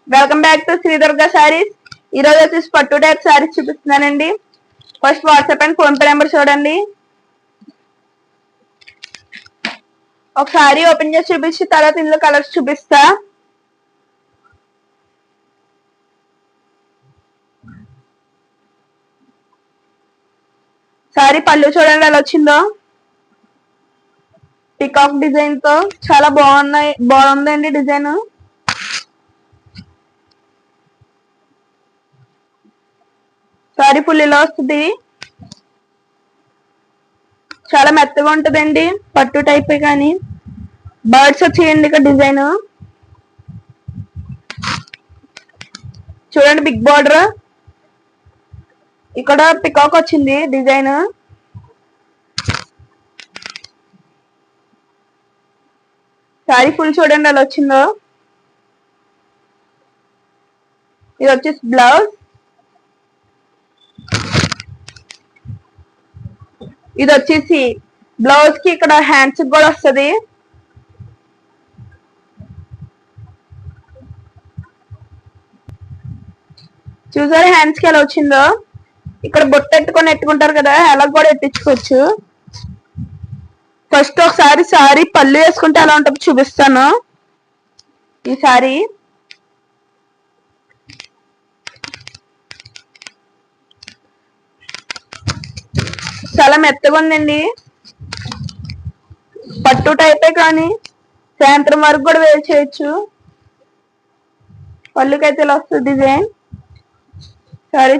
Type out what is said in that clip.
Welcome back to Shri Durga saris. ఈ రోజు వచ్చేసి పట్టు టైప్ శారీస్ చూపిస్తున్నానండి. First WhatsApp and PhonePe number చూడండి. ఒక శారీ ఓపెన్ చేసి చూపించి తర్వాత ఇందులో కలర్స్ చూపిస్తా. శారీ పళ్ళు చూడండి ఎలా వచ్చిందో. పికాక్ డిజైన్ తో చాలా బాగుందండి డిజైన్. శారీ ఫుల్ ఇలా వస్తుంది. చాలా మెత్తగా ఉంటుందండి, పట్టు టైపే కానీ బర్డ్స్ వచ్చేయండి ఇక్కడ డిజైన్ చూడండి. బిగ్ బార్డర్, ఇక్కడ పికాక్ వచ్చింది డిజైన్. శారీ ఫుల్ చూడండి ఎలా వచ్చిందో. ఇది వచ్చేసి బ్లౌజ్. ఇది వచ్చేసి బ్లౌజ్ కి ఇక్కడ హ్యాండ్స్ కూడా వస్తుంది. చూసారా హ్యాండ్స్ కి ఎలా వచ్చిందో. ఇక్కడ బొట్టు ఎట్టుకుంటారు కదా, అలా కూడా ఎట్టించుకోవచ్చు. ఫస్ట్ ఒకసారి శారీ పళ్ళు వేసుకుంటే ఎలా ఉంటుందో చూపిస్తాను. ఈ శారీ చాలా మెత్తగా ఉందండి, పట్టు టైపే కానీ సాయంత్రం వరకు కూడా వేర్ చేయొచ్చు. పళ్ళుకైతే ఇలా వస్తుంది డిజైన్. శారీ